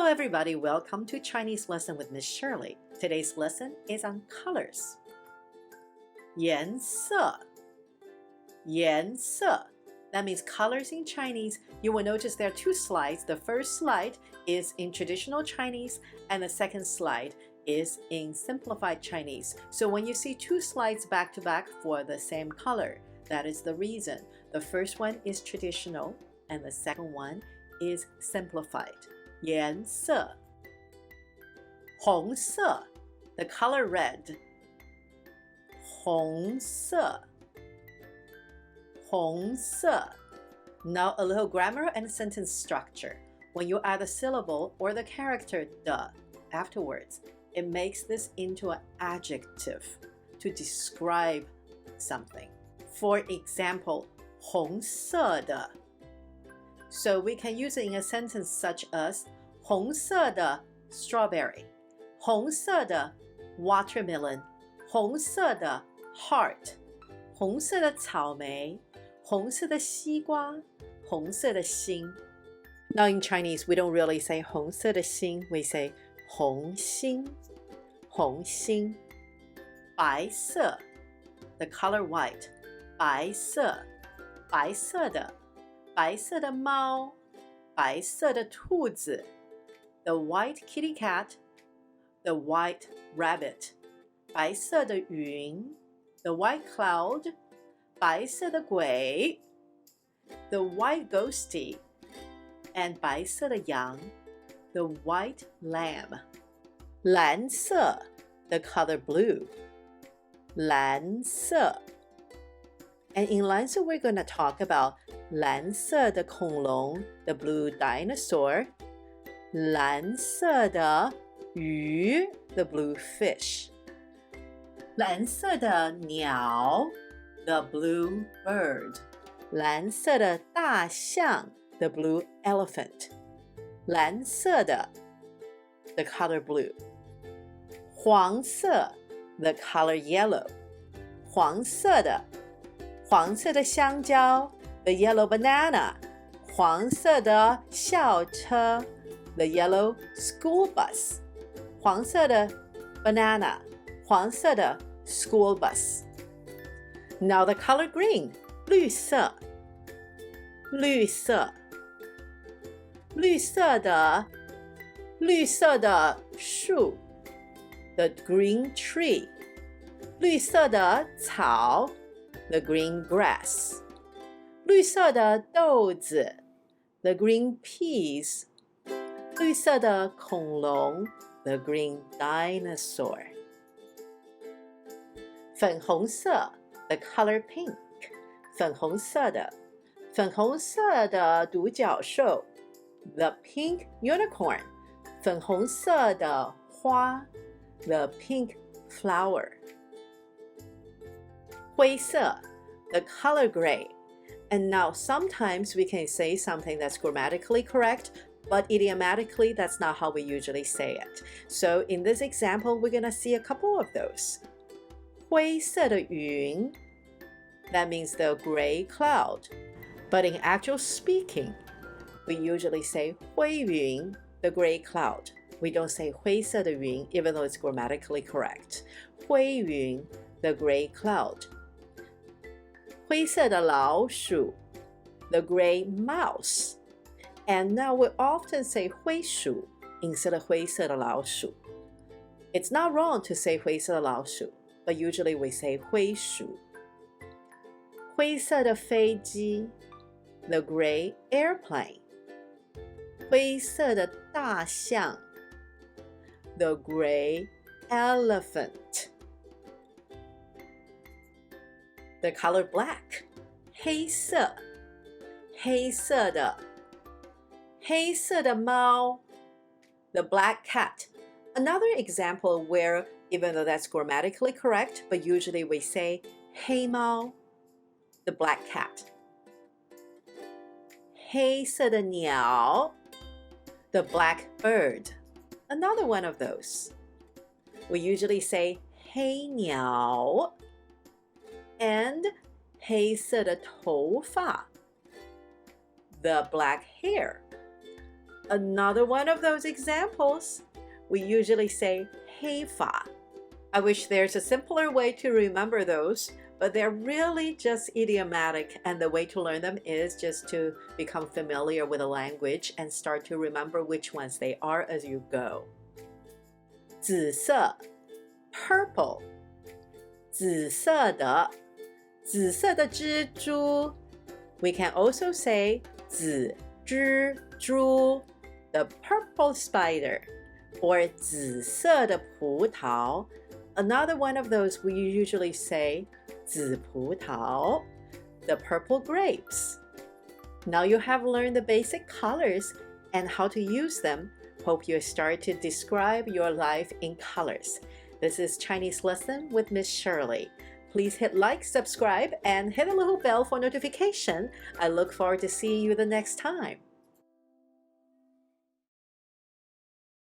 Hello everybody, welcome to Chinese lesson with Miss Shirley. Today's lesson is on colors. 颜色 颜色 That means colors in Chinese. You will notice there are two slides. The first slide is in traditional Chinese and the second slide is in simplified Chinese. So when you see two slides back to back for the same color, that is the reason. The first one is traditional and the second one is simplified. 颜色 红色 The color red. 红色 红色 Now a little grammar and sentence structure. When you add a syllable or the character the afterwards, it makes this into an adjective to describe something. For example, 红色的 So we can use it in a sentence such as 红色的 strawberry, 红色的 watermelon, 红色的 heart, 红色的草莓 红色的西瓜 红色的心 Now in Chinese, we don't really say 红色的心 we say 红心红心白色 The color white 白色白色的白色的猫白色的兔子 The white kitty cat The white rabbit 白色的云 The white cloud 白色的鬼 The white ghosty and 白色的羊 The white lamb 蓝色 The color blue 蓝色 And in 蓝色 we're going to talk about 蓝色的恐龙 The blue dinosaur 蓝色的鱼 The blue fish 蓝色的鸟 The blue bird 蓝色的大象 The blue elephant 蓝色的 The color blue 黄色 The color yellow 黄色的黄色的香蕉 The yellow banana 黄色的校车 The yellow school bus 黄色的 banana 黄色的 school bus Now the color green 绿色绿色绿色的绿色的树 The green tree 绿色的草 The green grass 绿色的豆子 The green peas 绿色的恐龙 The green dinosaur 粉红色 The color pink 粉红色的粉红色的独角兽 The pink unicorn 粉红色的花 The pink flower 灰色 The color gray And now sometimes we can say something that's grammatically correct but idiomatically that's not how we usually say it. So in this example we're gonna see a couple of those. 灰色的云 That means the gray cloud. But in actual speaking, we usually say 灰云 the gray cloud. We don't say 灰色的云 even though it's grammatically correct. 灰云 the gray cloud. 灰色的老鼠 the gray mouse. And now we often say 灰鼠 instead of 灰色的老鼠. It's not wrong to say 灰色的老鼠, but usually we say 灰鼠. 灰色的飞机 The gray airplane 灰色的大象 The gray elephant The color black 黑色黑色的黑色的猫 The black cat Another example where even though that's grammatically correct but usually we say 黑猫The black cat 黑色的鸟 The black bird Another one of those We usually say 黑鸟 and 黑色的头发 The black hair Another one of those examples, we usually say 黑发. I wish there's a simpler way to remember those, but they're really just idiomatic, and the way to learn them is just to become familiar with the language and start to remember which ones they are as you go. 紫色 purple. 紫色的蜘蛛. We can also say 紫蜘蛛, the purple spider, or 紫色的葡萄. Another one of those we usually say 紫葡萄, the purple grapes. Now you have learned the basic colors and how to use them. Hope you start to describe your life in colors. This is Chinese Lesson with Miss Shirley. Please hit like, subscribe, and hit the little bell for notification. I look forward to seeing you the next time.